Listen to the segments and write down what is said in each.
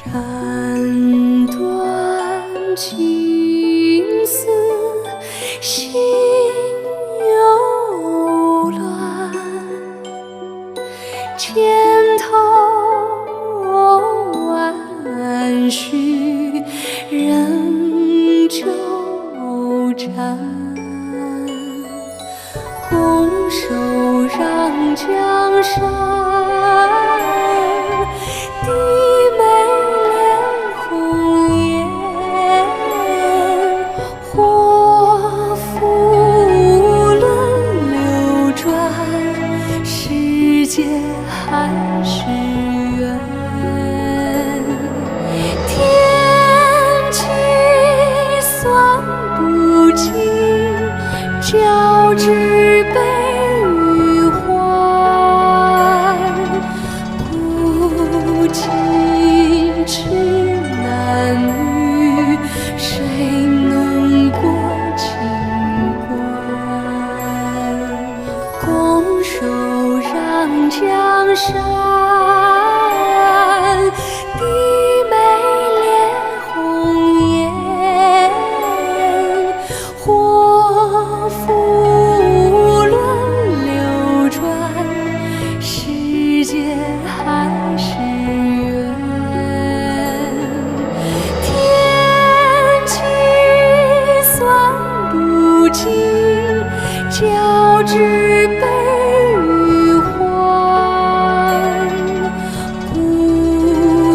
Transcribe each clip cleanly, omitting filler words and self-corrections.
斩断情丝心又乱，千头万绪仍纠缠，拱手让江山，低眉恋红颜，祸福轮流转，世间还是缘。天机算不尽，交织悲与欢，古今痴男女，谁能过情关？拱手让江山，低眉恋红颜，祸福轮流转，世间还是缘。天机算不尽，交织悲与欢，古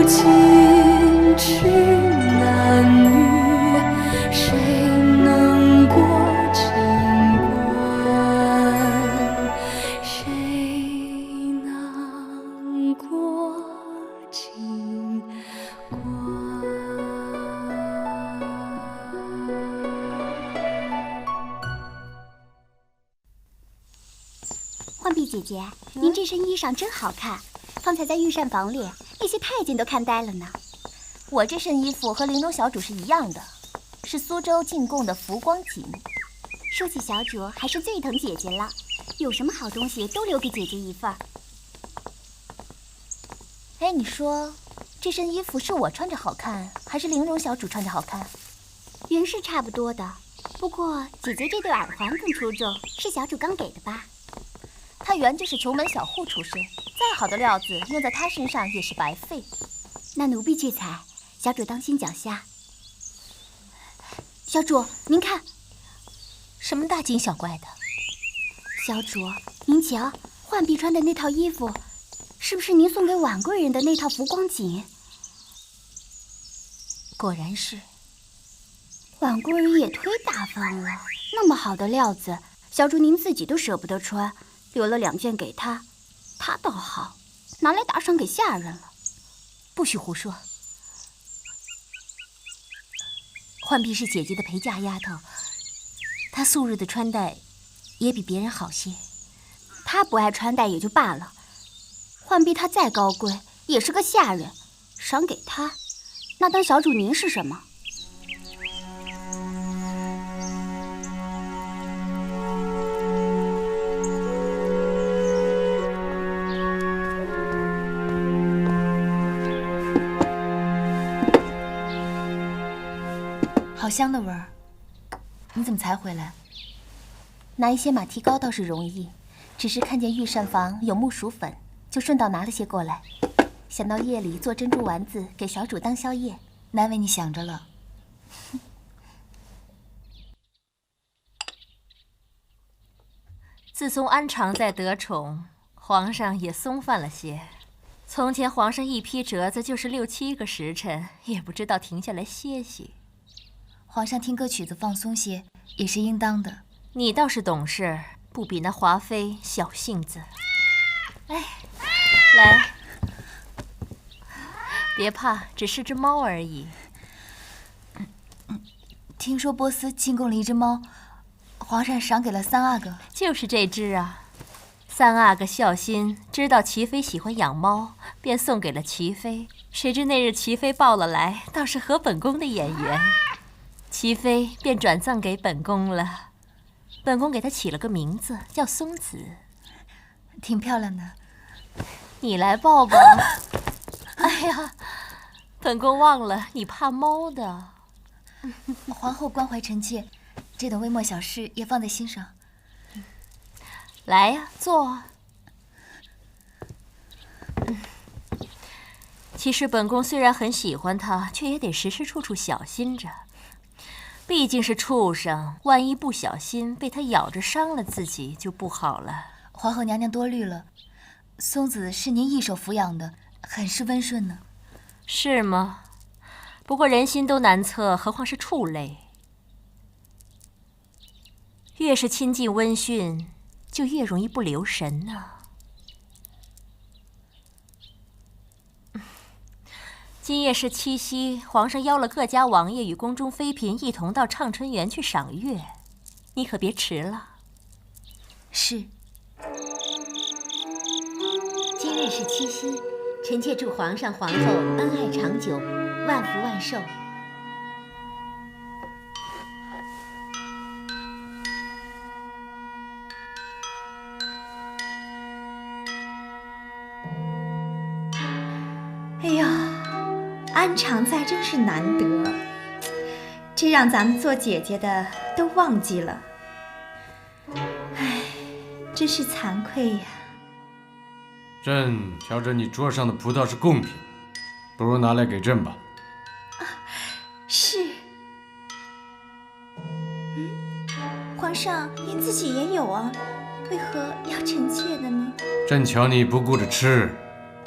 今痴男女，谁能过情关？谁能过情关？浣碧姐姐，您这身衣裳真好看，方才在御膳房里，那些太监都看呆了呢。我这身衣服和玲珑小主是一样的，是苏州进贡的浮光锦。说起小主，还是最疼姐姐了，有什么好东西都留给姐姐一份儿。哎，你说这身衣服是我穿着好看，还是玲珑小主穿着好看？原是差不多的，不过姐姐这对耳环更出众，是小主刚给的吧？她原就是穷门小户出身，再好的料子用在她身上也是白费。那奴婢去采，小主当心脚下。小主，您看，什么大惊小怪的？小主，您瞧，浣碧穿的那套衣服，是不是您送给婉贵人的那套浮光锦？果然是。婉贵人也忒大方了，那么好的料子，小主您自己都舍不得穿，留了2件给她，她倒好，拿来打赏给下人了。不许胡说！浣碧是姐姐的陪嫁丫头，她素日的穿戴也比别人好些。她不爱穿戴也就罢了，浣碧她再高贵，也是个下人，赏给她，那当小主您是什么？好香的味儿，你怎么才回来？拿一些马蹄糕倒是容易，只是看见御膳房有木薯粉，就顺道拿了些过来。想到夜里做珍珠丸子给小主当宵夜，难为你想着了。自从安常在得宠，皇上也松放了些。从前皇上一批折子就是6、7个时辰，也不知道停下来歇息。皇上听歌曲子放松些，也是应当的。你倒是懂事，不比那华妃小性子。哎，来，别怕，只是只猫而已。听说波斯进贡了一只猫，皇上赏给了3阿哥。就是这只啊。3阿哥孝心，知道齐妃喜欢养猫，便送给了齐妃。谁知那日齐妃报了来，倒是和本宫的眼缘。齐妃便转赠给本宫了，本宫给她起了个名字叫松子，挺漂亮的。你来抱抱。哎呀，本宫忘了你怕猫的。皇后关怀臣妾，这等微末小事也放在心上。来呀，坐。其实本宫虽然很喜欢他，却也得时时处处小心着。毕竟是畜生，万一不小心被他咬着伤了自己，就不好了。皇后娘娘多虑了，松子是您一手抚养的，很是温顺呢。是吗？不过人心都难测，何况是畜类。越是亲近温驯，就越容易不留神呢。今夜是七夕，皇上邀了各家王爷与宫中妃嫔一同到畅春园去赏月，你可别迟了。是。今日是七夕，臣妾祝皇上皇后恩爱长久，万福万寿。哎呀，安常在真是难得，这让咱们做姐姐的都忘记了。唉，真是惭愧呀。朕瞧着你桌上的葡萄是贡品，不如拿来给朕吧。是。皇上，您自己也有啊，为何要臣妾的呢？朕瞧你不顾着吃，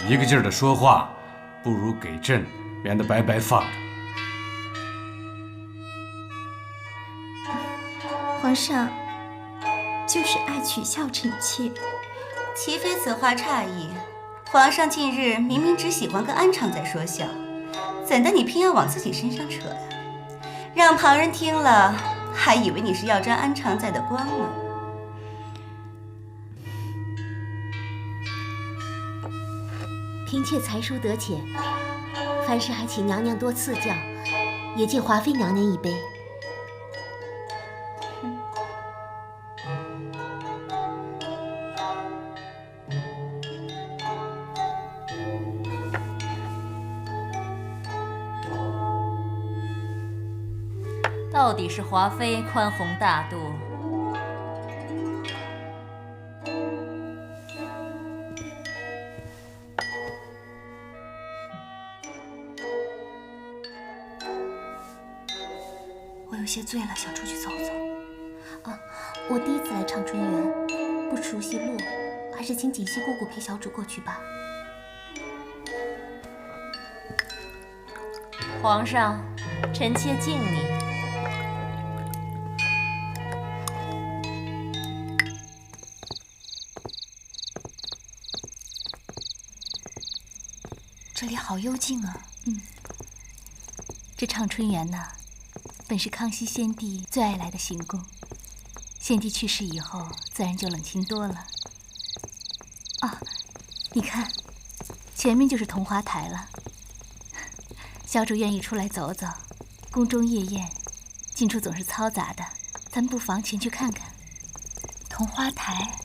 一个劲儿的说话，不如给朕，免得白白放着。皇上就是爱取笑臣妾。齐妃此话差矣，皇上近日明明只喜欢跟安常在说笑，怎的你偏要往自己身上扯呀？让旁人听了，还以为你是要沾安常在的光呢。嫔妾才疏德浅，凡事还请娘娘多赐教，也敬华妃娘娘一杯。到底是华妃宽宏大度。我有些醉了，想出去走走。我第一次来畅春园，不熟悉路，还是请锦汐姑姑陪小主过去吧。皇上，臣妾敬你。这里好幽静啊。这畅春园呐，本是康熙先帝最爱来的行宫。先帝去世以后，自然就冷清多了。你看，前面就是桐花台了。小主愿意出来走走，宫中夜宴，进出总是嘈杂的，咱们不妨前去看看。桐花台，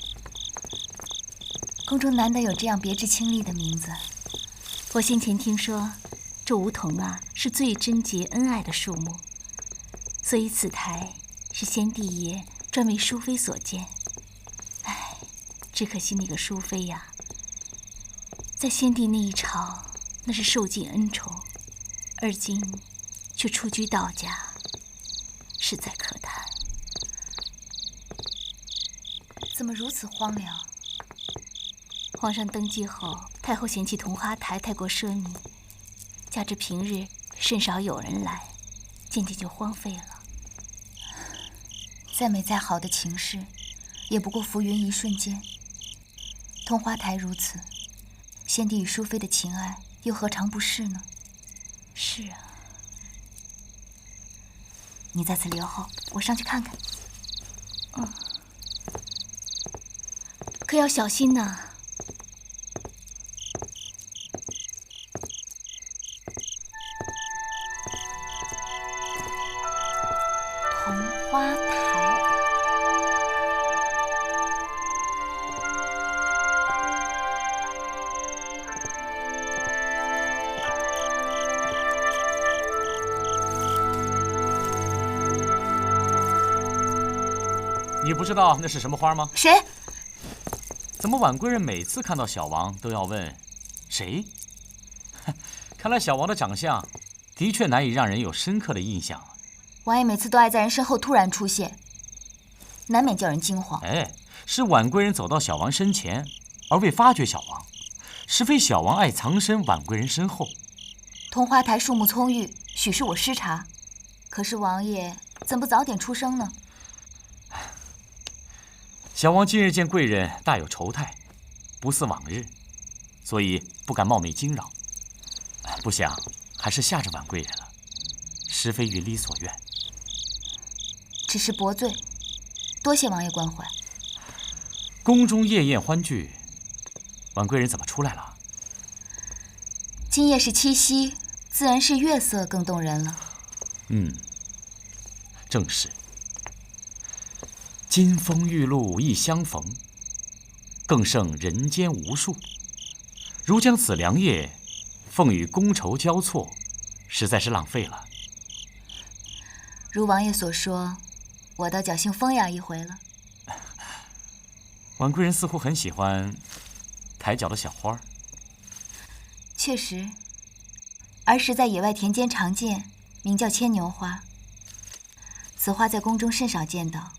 宫中难得有这样别致清丽的名字。我先前听说，这梧桐啊是最贞洁恩爱的树木，所以此台是先帝爷专为淑妃所建。唉，只可惜那个淑妃呀，在先帝那一朝那是受尽恩宠，而今却出居道家，实在可叹。怎么如此荒凉？皇上登基后，太后嫌弃桐花台太过奢靡，加之平日甚少有人来，渐渐就荒废了。再美再好的情事，也不过浮云一瞬间。桐花台如此，先帝与淑妃的情爱又何尝不是呢？是啊，你在此留后，我上去看看。可要小心呐。桐花台。你不知道那是什么花吗？谁？怎么婉贵人每次看到小王都要问谁？看来小王的长相的确难以让人有深刻的印象。王爷每次都爱在人身后突然出现，难免叫人惊慌。哎，是婉贵人走到小王身前，而未发觉小王，实非小王爱藏身婉贵人身后。桐花台树木葱郁，许是我失察，可是王爷怎不早点出声呢？小王今日见贵人大有愁态，不似往日，所以不敢冒昧惊扰。不想还是吓着婉贵人了，实非云里所愿。只是薄罪，多谢王爷关怀。宫中夜宴欢聚，婉贵人怎么出来了？今夜是七夕，自然是月色更动人了。正是。金风玉露一相逢，更胜人间无数。如将此良夜奉与觥筹交错，实在是浪费了。如王爷所说，我倒侥幸风雅一回了。婉贵人似乎很喜欢台角的小花。确实，儿时在野外田间常见，名叫牵牛花。此花在宫中甚少见到，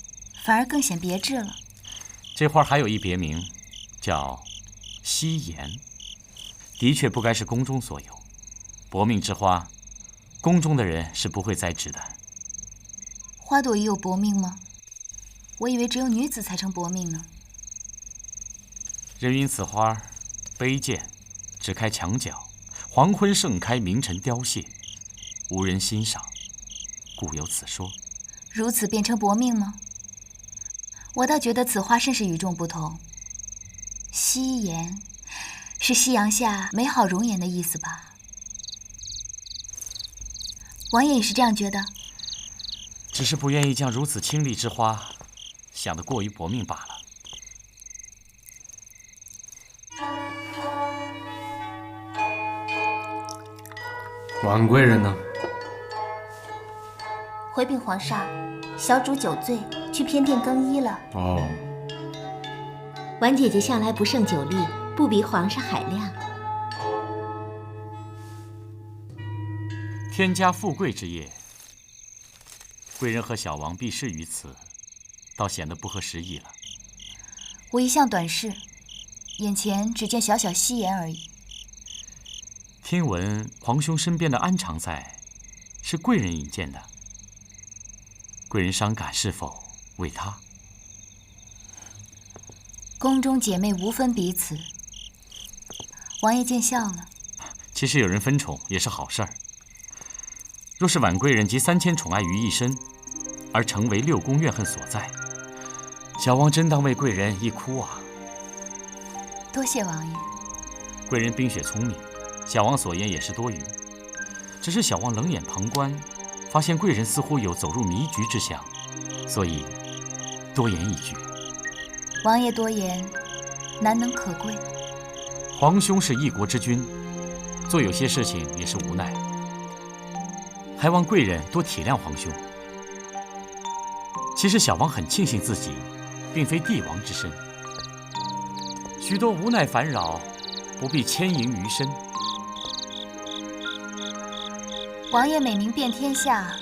反而更显别致了。这花还有一别名，叫夕颜，的确不该是宫中所有。薄命之花，宫中的人是不会栽植的。花朵也有薄命吗？我以为只有女子才成薄命呢。人云此花卑贱，只开墙角，黄昏盛开，明晨凋谢，无人欣赏，故有此说。如此便称薄命吗？我倒觉得此花甚是与众不同。夕颜，是夕阳下美好容颜的意思吧？王爷也是这样觉得？只是不愿意将如此清丽之花想得过于薄命罢了。婉贵人呢？回禀皇上，小主酒醉，去偏殿更衣了。哦，婉姐姐向来不胜酒力，不比皇上海量。天家富贵之夜，贵人和小王避世于此，倒显得不合时宜了。我一向短视，眼前只见小小夕颜而已。听闻皇兄身边的安常在，是贵人引荐的。贵人伤感是否为他？宫中姐妹无分彼此，王爷见笑了。其实有人分宠也是好事儿。若是婉贵人集3000宠爱于一身，而成为6宫怨恨所在，小王真当为贵人一哭啊！多谢王爷。贵人冰雪聪明，小王所言也是多余。只是小王冷眼旁观，发现贵人似乎有走入迷局之象，所以多言一句。王爷多言，难能可贵。皇兄是一国之君，做有些事情也是无奈，还望贵人多体谅皇兄。其实小王很庆幸自己并非帝王之身，许多无奈烦扰不必牵营于身。王爷美名遍天下，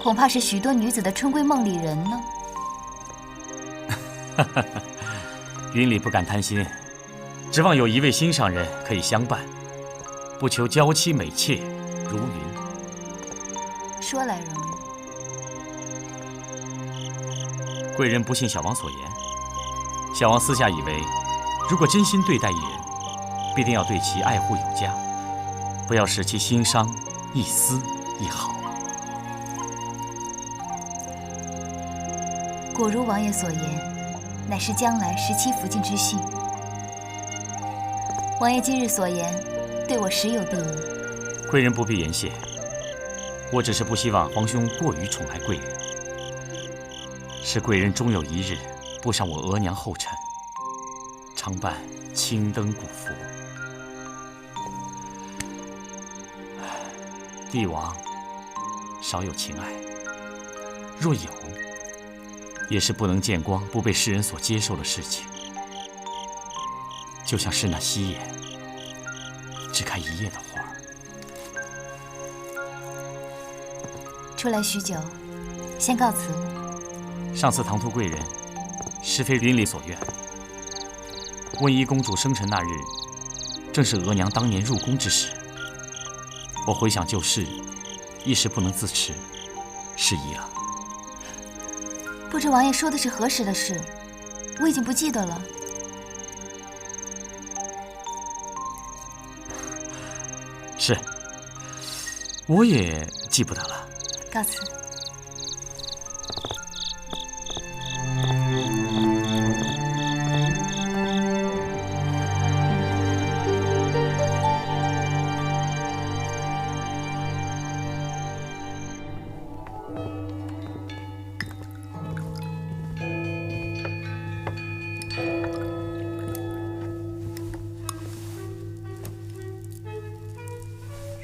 恐怕是许多女子的春闺梦里人呢。云里不敢贪心，指望有一位心上人可以相伴，不求娇妻美妾如云。说来容易。贵人不信小王所言，小王私下以为，如果真心对待一人，必定要对其爱护有加，不要使其心伤一丝一毫。果如王爷所言，乃是将来17福晋之幸。王爷今日所言，对我实有裨益。贵人不必言谢，我只是不希望皇兄过于宠爱贵人，使贵人终有一日步上我额娘后尘，常伴青灯古佛。帝王少有情爱，若有，也是不能见光、不被世人所接受的事情。就像是那夕颜，只开一夜的花儿。出来许久，先告辞。上次唐突贵人，实非邻里所愿。温宜公主生辰那日，正是额娘当年入宫之时。我回想旧事，一时不能自持，失仪了。不知王爷说的是何时的事，我已经不记得了。是，我也记不得了。告辞。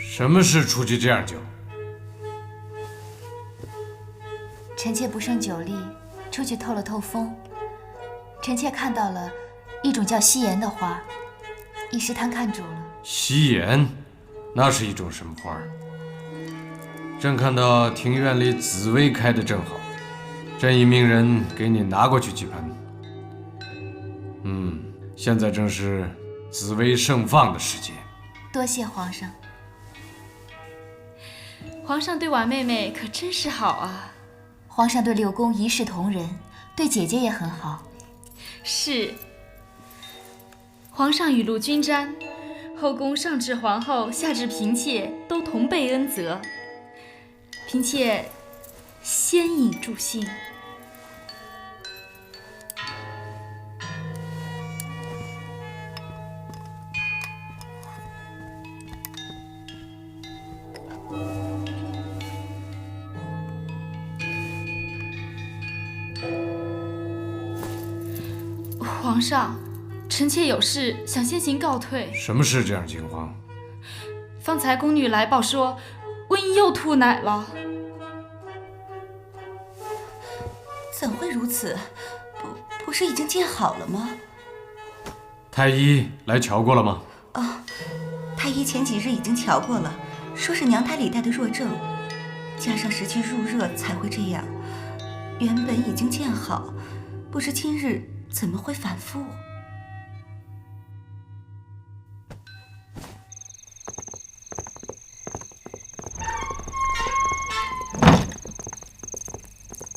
什么事出去这样久？臣妾不胜酒力，出去透了透风。臣妾看到了一种叫夕颜的花，一时贪看住了。夕颜，那是一种什么花？朕看到庭院里紫薇开得正好，朕已命人给你拿过去几盆。现在正是紫薇盛放的时节。多谢皇上。皇上对婉妹妹可真是好啊！皇上对六宫一视同仁，对姐姐也很好。是。皇上雨露均沾，后宫上至皇后，下至嫔妾，都同备恩泽。嫔妾先引助兴。皇上，臣妾有事想先行告退。什么事这样惊慌？方才宫女来报说，温宜又吐奶了。怎会如此？不是已经见好了吗？太医来瞧过了吗？太医前几日已经瞧过了，说是娘胎里带的弱症，加上时期入热才会这样。原本已经见好，不知今日怎么会反复？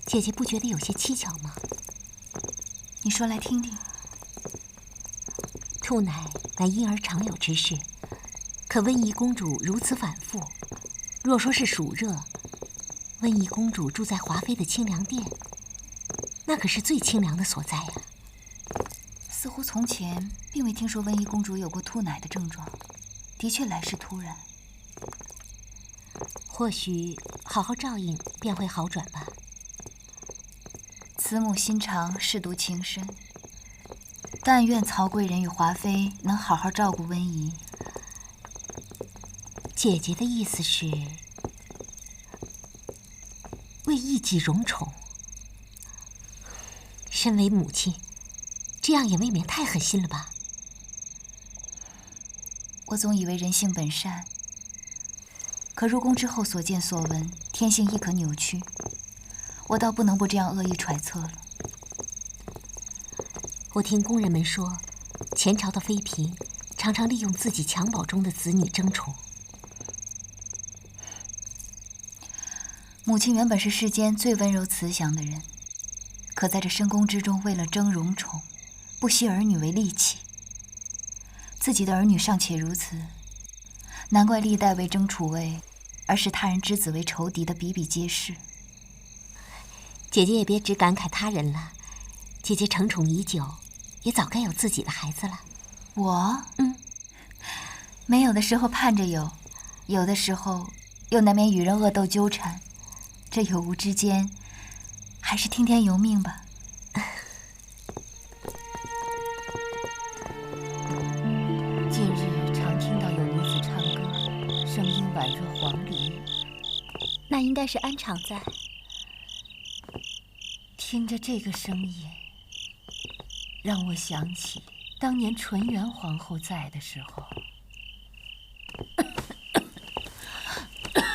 姐姐不觉得有些蹊跷吗？你说来听听。吐奶乃婴儿常有之事，可温宜公主如此反复，若说是暑热，温宜公主住在华妃的清凉殿，那可是最清凉的所在呀。似乎从前并未听说温宜公主有过吐奶的症状，的确来势突然。或许好好照应，便会好转吧。慈母心肠，舐犊情深。但愿曹贵人与华妃能好好照顾温宜。姐姐的意思是为一己荣宠。身为母亲，这样也未免太狠心了吧？我总以为人性本善，可入宫之后所见所闻，天性亦可扭曲。我倒不能不这样恶意揣测了。我听宫人们说，前朝的妃嫔常常利用自己襁褓中的子女争宠。母亲原本是世间最温柔慈祥的人，可在这深宫之中，为了争荣宠，不惜儿女为利器。自己的儿女尚且如此，难怪历代为争储位，而视他人之子为仇敌的比比皆是。姐姐也别只感慨他人了，姐姐承宠已久，也早该有自己的孩子了。我，没有的时候盼着有，有的时候又难免与人恶斗纠缠，这有无之间，还是听天由命吧。近日常听到有女子唱歌，声音宛若黄鹂。那应该是安常在。听着这个声音，让我想起当年纯元皇后在的时候。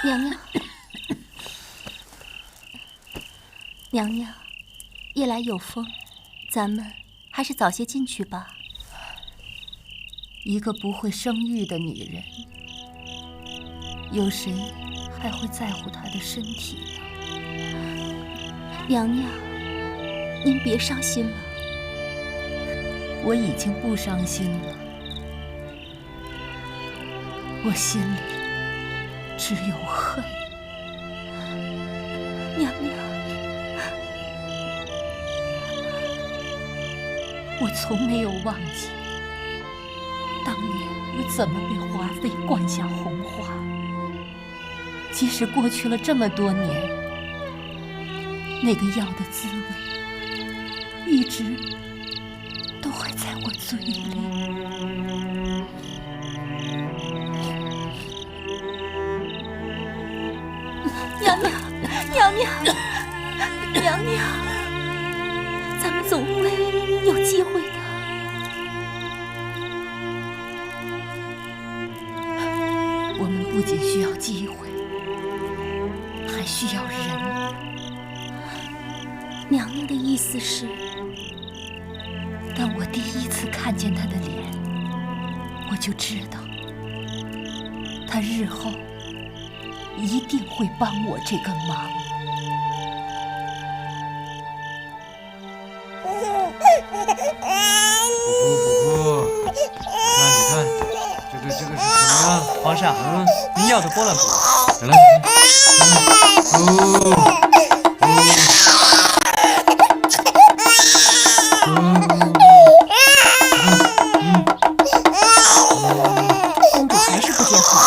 娘娘，娘娘，夜来有风，咱们还是早些进去吧。一个不会生育的女人，有谁还会在乎她的身体呢？娘娘，您别伤心了。我已经不伤心了，我心里只有恨。娘娘，我从没有忘记当年我怎么被华妃灌下红花。即使过去了这么多年，那个药的滋味一直都还在我嘴里。娘娘，娘娘，娘娘，咱们总会有机会的。我们不仅需要机会，还需要人。娘娘的意思是，当我第一次看见他的脸，我就知道，他日后一定会帮我这个忙。你看，这个是什么呀？皇上，您要的拨浪鼓。来，公主还是不见好了。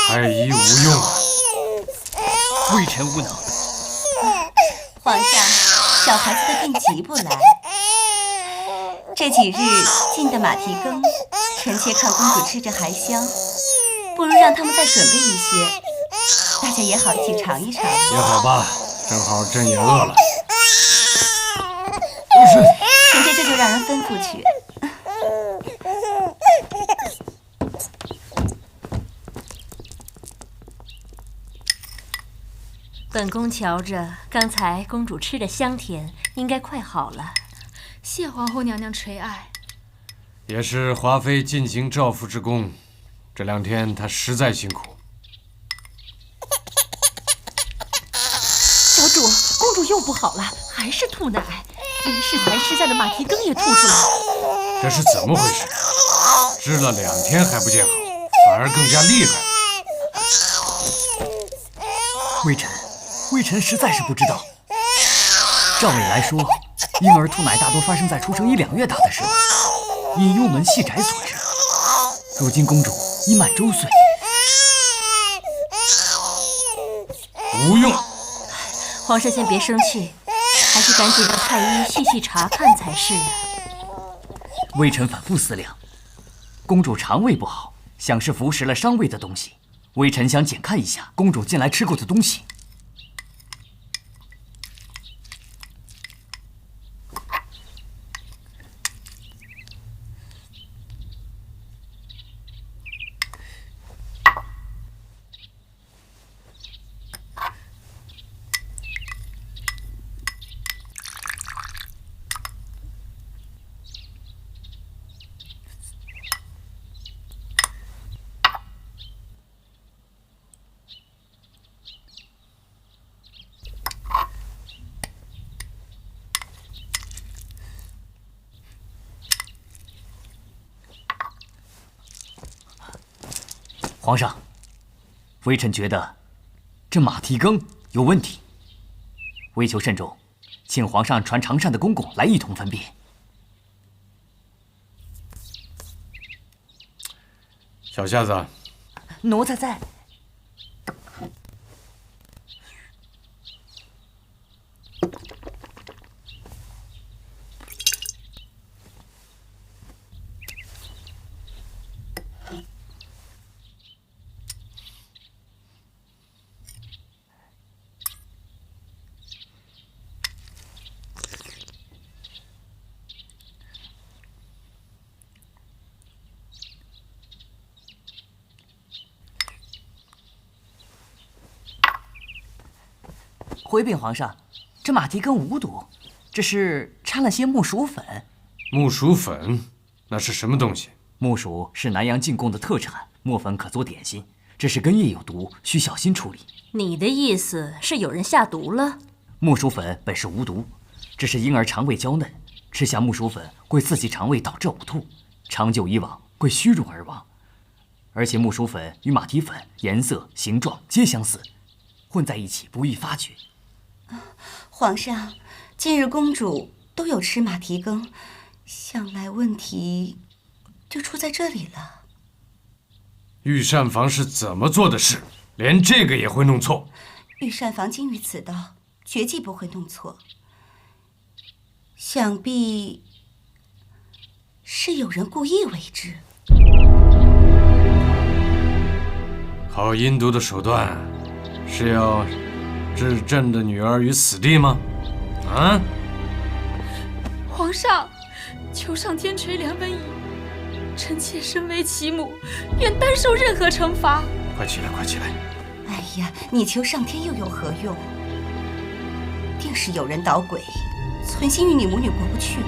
太医无用，微臣无能。皇上，小孩子的病急不来。这几日进的马蹄羹，臣妾看公主吃着还香，不如让他们再准备一些，大家也好一起尝一尝。也好吧，正好朕也饿了。臣妾这就让人吩咐去。本宫瞧着，刚才公主吃的香甜，应该快好了。谢皇后娘娘垂爱。也是华妃尽行照拂之功，这2天她实在辛苦。小主，公主又不好了，还是吐奶，连适才施下的马蹄羹也吐出来。这是怎么回事？治了2天还不见好，反而更加厉害了。微臣实在是不知道。照理来说，婴儿吐奶大多发生在出生1、2月大的时候，因幽门细窄所致。如今公主已满周岁，无用。皇上先别生气，还是赶紧让太医细细查看才是啊。微臣反复思量，公主肠胃不好，想是服食了伤胃的东西。微臣想检看一下公主近来吃过的东西。皇上，微臣觉得这马蹄羹有问题，微求慎重，请皇上传常善的公公来一同分辨。小夏子，奴才在。回禀皇上，这马蹄羹无毒，只是掺了些木薯粉。木薯粉，那是什么东西？木薯是南阳进贡的特产，磨粉可做点心。只是根叶有毒，需小心处理。你的意思是有人下毒了？木薯粉本是无毒，只是婴儿肠胃娇嫩，吃下木薯粉会刺激肠胃，导致呕吐，长久以往会虚荣而亡。而且木薯粉与马蹄粉颜色、形状皆相似，混在一起不易发觉。皇上，近日公主都有吃马蹄羹，想来问题就出在这里了。御膳房是怎么做的事，连这个也会弄错？御膳房精于此道，绝技不会弄错。想必是有人故意为之。靠阴毒的手段，是要置朕的女儿于死地吗？啊！皇上，求上天垂怜文仪，臣妾身为其母，愿担受任何惩罚。快起来，快起来！哎呀，你求上天又有何用？定是有人捣鬼，存心与你母女过不去，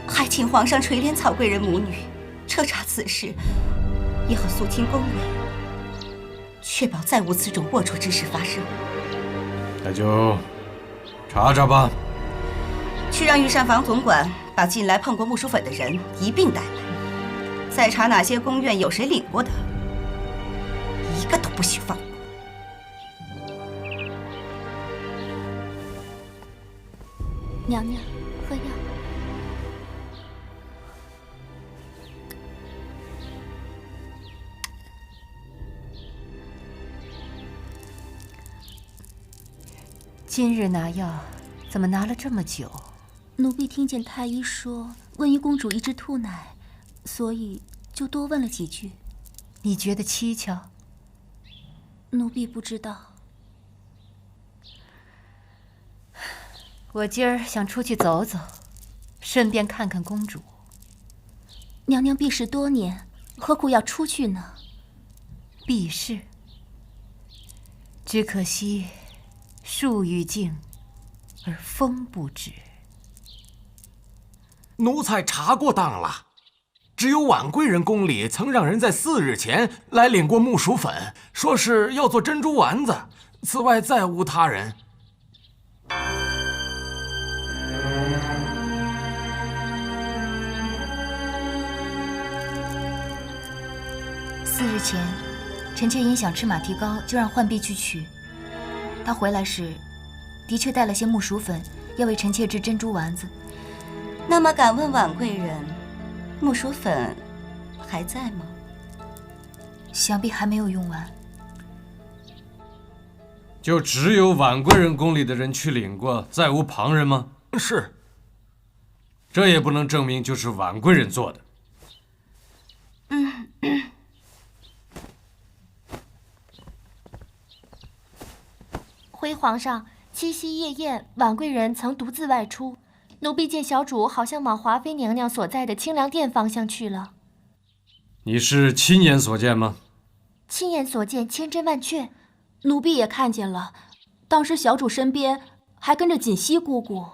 还请皇上垂怜草贵人母女，彻查此事，也好肃清公文，确保再无此种龌龊之事发生。那就查查吧。去让御膳房总管把近来碰过木薯粉的人一并带来，再查哪些宫院有谁领过的，一个都不许放过。娘娘，喝药。今日拿药，怎么拿了这么久？奴婢听见太医说温宜公主一直吐奶，所以就多问了几句。你觉得蹊跷？奴婢不知道。我今儿想出去走走，顺便看看公主。娘娘避世多年，何苦要出去呢？避世，只可惜树欲静，而风不止。奴才查过当了，只有婉贵人宫里曾让人在4日前来领过木薯粉，说是要做珍珠丸子，此外再无他人。4日前，臣妾因想吃马蹄糕，就让浣碧去取。他回来时，的确带了些木薯粉，要为臣妾制珍珠丸子。那么敢问婉贵人，木薯粉还在吗？想必还没有用完。就只有婉贵人宫里的人去领过，再无旁人吗？是。这也不能证明就是婉贵人做的。回皇上，七夕夜宴，婉贵人曾独自外出，奴婢见小主好像往华妃娘娘所在的清凉殿方向去了。你是亲眼所见吗？亲眼所见，千真万确。奴婢也看见了，当时小主身边还跟着锦汐姑姑。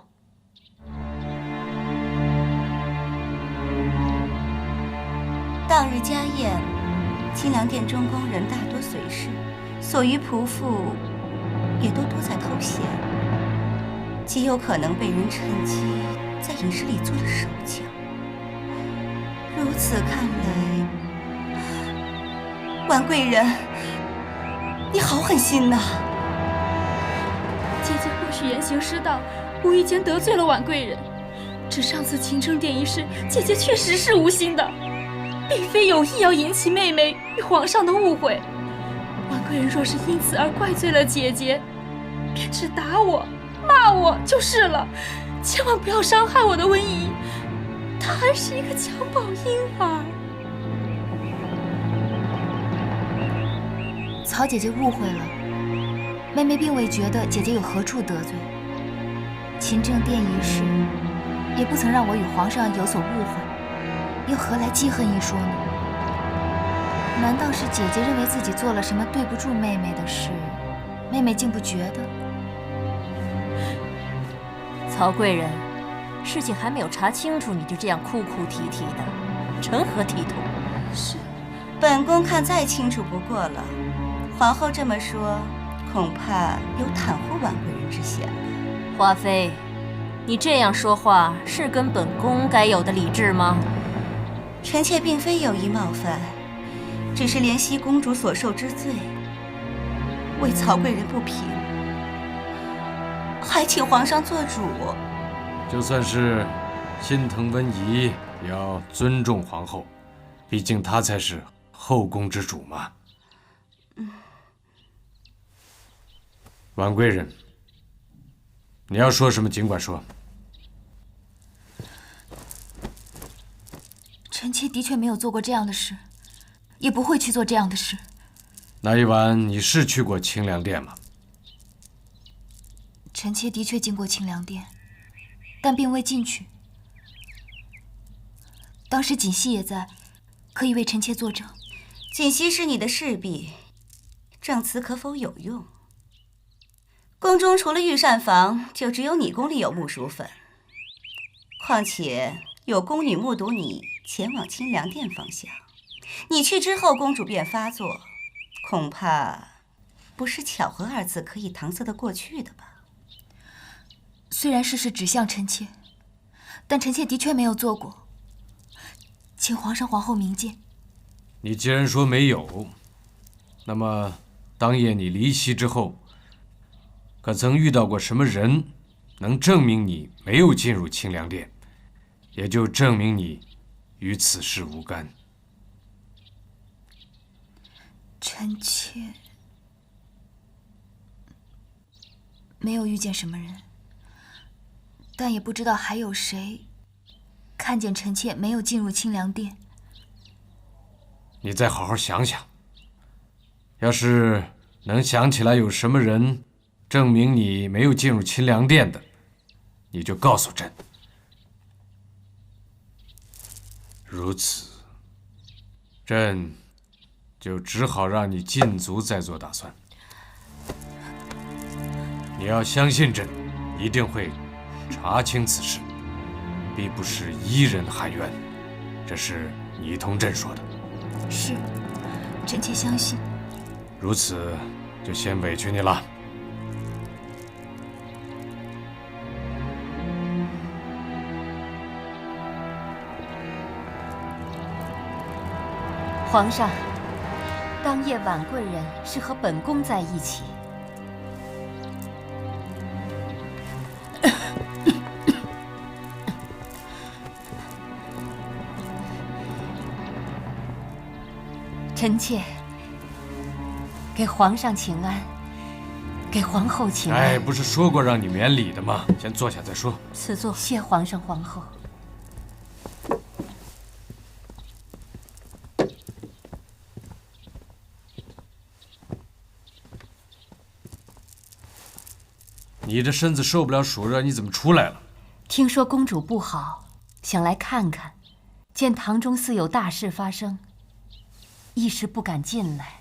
当日家宴，清凉殿中宫人大多随侍，所余仆妇也都多在偷闲，极有可能被人趁机在饮食里做了手脚。如此看来，婉贵人，你好狠心呐！姐姐或许言行失当，无意间得罪了婉贵人。只上次勤政殿一事，姐姐确实是无心的，并非有意要引起妹妹与皇上的误会。婉贵人若是因此而怪罪了姐姐，便只打我、骂我就是了，千万不要伤害我的温宜，她还是一个襁褓婴儿。曹姐姐误会了，妹妹并未觉得姐姐有何处得罪。勤政殿一事，也不曾让我与皇上有所误会，又何来记恨一说呢？难道是姐姐认为自己做了什么对不住妹妹的事，妹妹竟不觉得？曹贵人，事情还没有查清楚，你就这样哭哭啼啼的，成何体统？是，本宫看再清楚不过了。皇后这么说，恐怕有袒护婉贵人之嫌了。华妃，你这样说话是跟本宫该有的理智吗？臣妾并非有意冒犯，只是怜惜公主所受之罪，为曹贵人不平，还请皇上做主。就算是心疼温宜，也要尊重皇后，毕竟她才是后宫之主嘛。婉贵人，你要说什么尽管说。臣妾的确没有做过这样的事，也不会去做这样的事。那一晚你是去过清凉殿吗？臣妾的确经过清凉殿，但并未进去。当时锦汐也在，可以为臣妾作证。锦汐是你的侍婢，证词可否有用？宫中除了御膳房，就只有你宫里有木薯粉。况且有宫女目睹你前往清凉殿方向，你去之后，公主便发作，恐怕不是巧合二字可以搪塞得过去的吧？虽然事实指向臣妾，但臣妾的确没有做过，请皇上皇后明鉴。你既然说没有，那么当夜你离席之后，可曾遇到过什么人，能证明你没有进入清凉殿，也就证明你与此事无干？臣妾没有遇见什么人，但也不知道还有谁看见臣妾没有进入清凉殿。你再好好想想，要是能想起来有什么人证明你没有进入清凉殿的，你就告诉朕。如此，朕就只好让你禁足再做打算。你要相信朕，一定会查清此事，必不是一人含冤。这是你同朕说的。是，臣妾相信。如此，就先委屈你了。皇上，当夜婉贵人是和本宫在一起。臣妾给皇上请安，给皇后请安。哎，不是说过让你免礼的吗？先坐下再说。赐座。谢皇上皇后。你这身子受不了暑热，你怎么出来了？听说公主不好，想来看看。见堂中似有大事发生，一时不敢进来。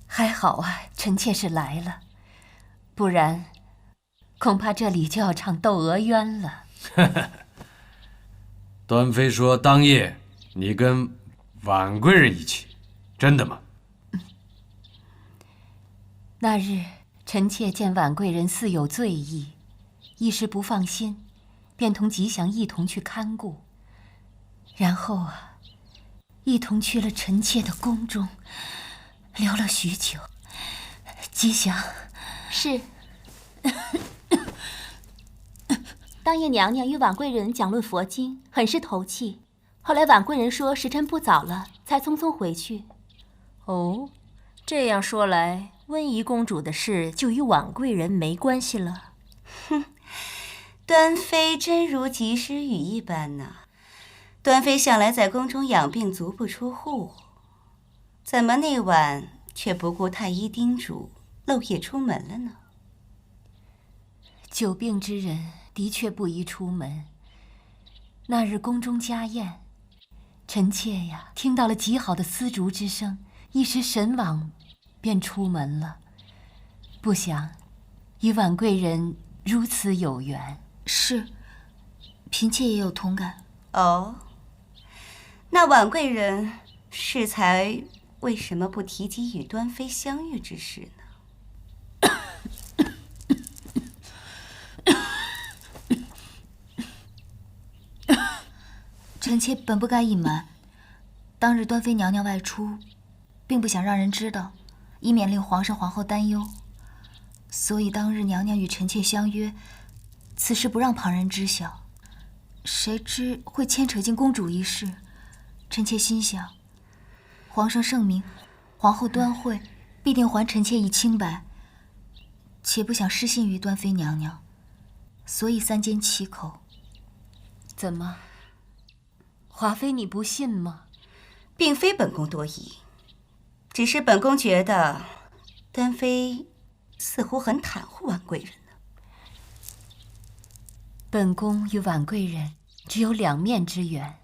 还好啊，臣妾是来了，不然恐怕这里就要唱《窦娥冤》了。端妃说当夜你跟婉贵人一起，真的吗？那日臣妾见婉贵人似有醉意，一时不放心，便同吉祥一同去看顾，然后一同去了臣妾的宫中，留了许久。吉祥，是。当夜娘娘与婉贵人讲论佛经，很是投气。后来婉贵人说时辰不早了，才匆匆回去。哦，这样说来，温宜公主的事就与婉贵人没关系了。哼，端妃真如及时雨一般呐。端妃向来在宫中养病，足不出户，怎么那晚却不顾太医叮嘱，漏夜出门了呢？久病之人的确不宜出门。那日宫中家宴，臣妾呀听到了极好的丝竹之声，一时神往，便出门了。不想与婉贵人如此有缘。是，嫔妾也有同感。哦，那婉贵人适才为什么不提及与端妃相遇之事呢？臣妾本不该隐瞒，当日端妃娘娘外出，并不想让人知道，以免令皇上皇后担忧。所以当日娘娘与臣妾相约，此事不让旁人知晓。谁知会牵扯进公主一事，臣妾心想，皇上圣明，皇后端惠必定还臣妾一清白，且不想失信于端妃娘娘，所以三缄其口。怎么？华妃，你不信吗？并非本宫多疑，只是本宫觉得端妃似乎很袒护婉贵人呢。本宫与婉贵人只有两面之缘，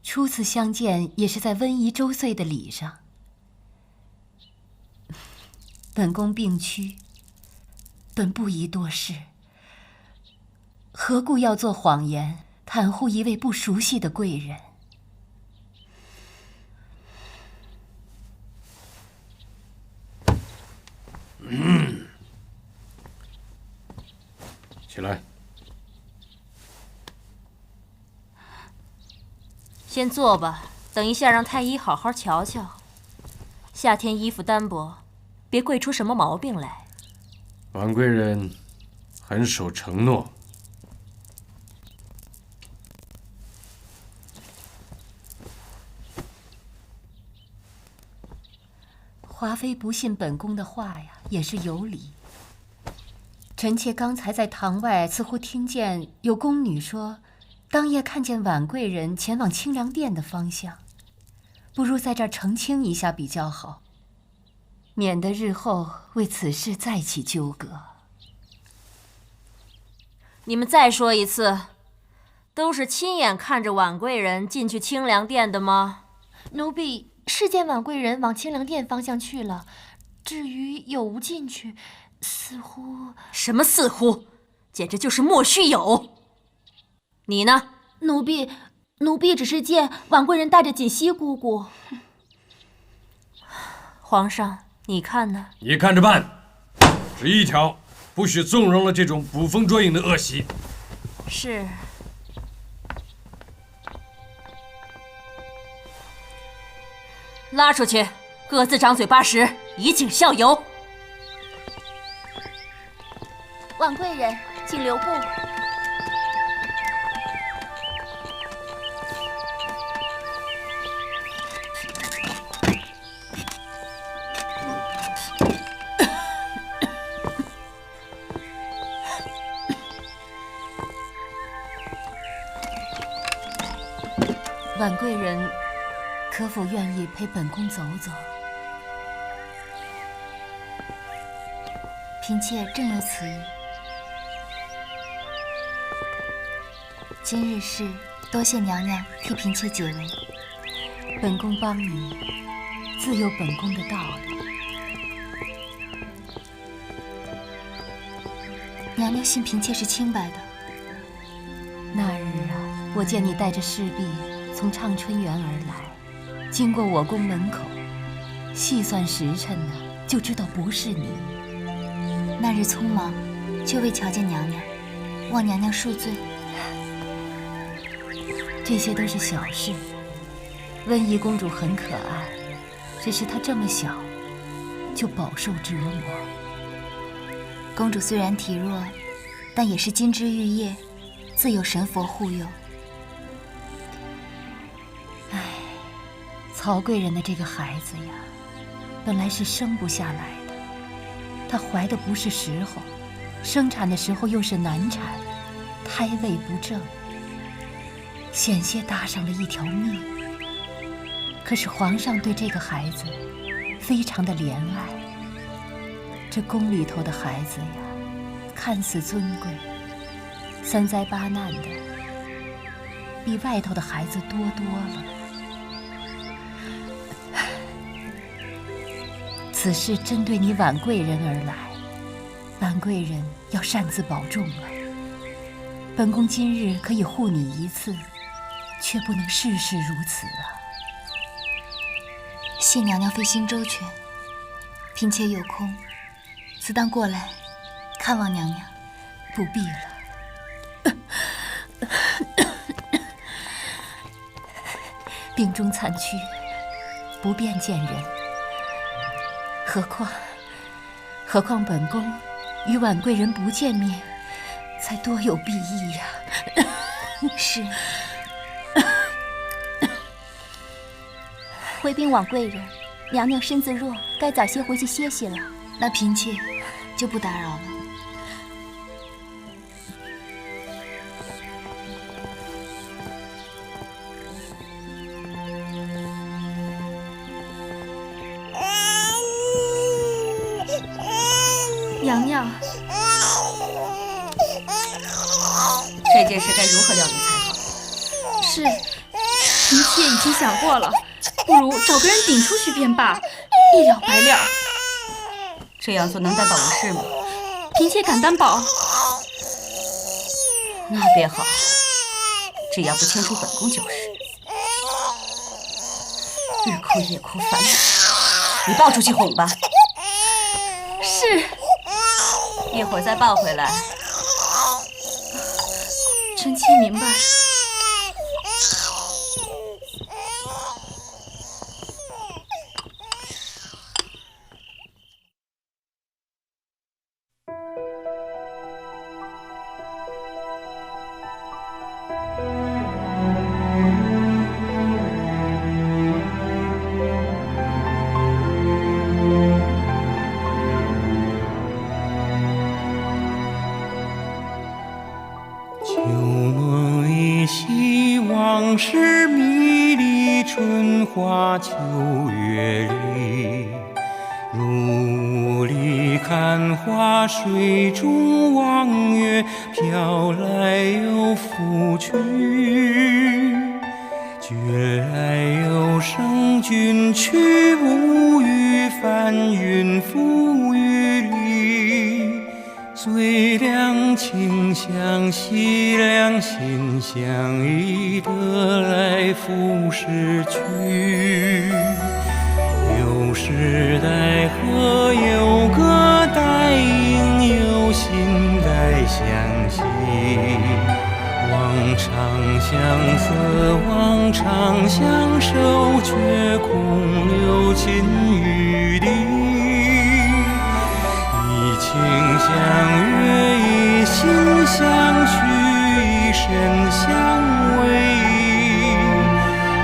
初次相见也是在温宜周岁的礼上。本宫病躯，本不宜多事，何故要做谎言，袒护一位不熟悉的贵人？起来。先坐吧，等一下让太医好好瞧瞧。夏天衣服单薄，别跪出什么毛病来。婉贵人很守承诺。华妃不信本宫的话呀，也是有理。臣妾刚才在堂外似乎听见有宫女说，当夜看见婉贵人前往清凉殿的方向，不如在这儿澄清一下比较好，免得日后为此事再起纠葛。你们再说一次，都是亲眼看着婉贵人进去清凉殿的吗？奴婢是见婉贵人往清凉殿方向去了，至于有无进去，似乎……什么似乎？简直就是莫须有！你呢？奴婢只是见婉贵人带着锦汐姑姑。皇上，你看呢？你看着办，只一条，不许纵容了这种捕风捉影的恶习。是。拉出去，各自掌嘴巴10，以儆效尤。婉贵人，请留步。婉贵人可否愿意陪本宫走走？嫔妾正有此意。今日事，多谢娘娘替嫔妾解围。本宫帮你，自有本宫的道理。娘娘信嫔妾是清白的。那日啊，我见你带着侍婢从畅春园而来，经过我宫门口，细算时辰呢，就知道不是你。那日匆忙，却未瞧见娘娘，望娘娘恕罪。这些都是小事。温宜公主很可爱，只是她这么小，就饱受折磨。公主虽然体弱，但也是金枝玉叶，自有神佛护佑。唉，曹贵人的这个孩子呀，本来是生不下来的，她怀的不是时候，生产的时候又是难产，胎位不正，险些搭上了一条命。可是皇上对这个孩子非常的怜爱。这宫里头的孩子呀，看似尊贵，三灾八难的，比外头的孩子多多了。此事针对你婉贵人而来，婉贵人要擅自保重了。本宫今日可以护你一次，却不能事事如此啊。谢娘娘费心周全，嫔妾有空，自当过来看望娘娘。不必了，病中残躯，不便见人。何况本宫与婉贵人不见面，才多有裨益呀。是。回禀婉贵人，娘娘身子弱，该早些回去歇息了。那嫔妾就不打扰了。娘娘，这件事该如何料理才好？是，嫔妾已经想过了，不如找个人顶出去便罢，一了百了。这样做能担保无事吗？嫔妾敢担保。那便好，只要不牵出本宫就是。日哭夜哭烦死，你抱出去哄吧。是。一会儿再抱回来。臣妾明白。是迷离春花秋月里，如里看花，水中望月，飘来又浮去。觉来有声君去，无语翻云覆雨里。最凉清香，惜凉心香，已得来复失去。有时待鹤，有歌待莺，有心待相惜。望长相思，望长相守，却空留情于地。情相悦，一心相许，一身相偎。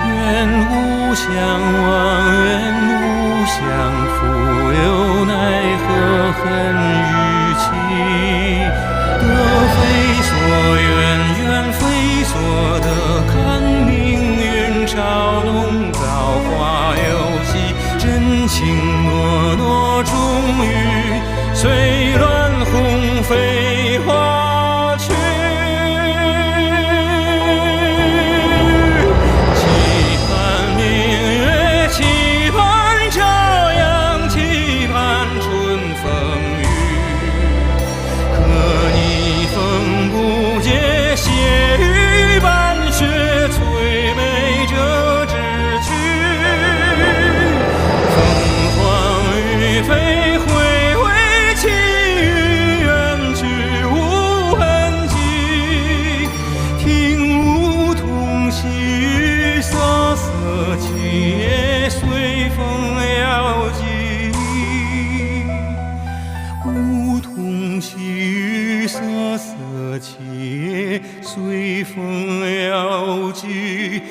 愿无相忘，愿无相负，又奈何恨与期。得非所愿，愿非所得，看命运嘲弄，造化游戏，真情诺诺，终于随乱红飞花去。期盼明月，期盼朝阳，期盼春风雨。可逆风不解，血雨半雪，催美这志趣。凤凰于飞，回回气宇，远去无痕迹。听梧桐细雨瑟瑟起，也随风摇迹。梧桐细雨瑟瑟起，也随风摇迹。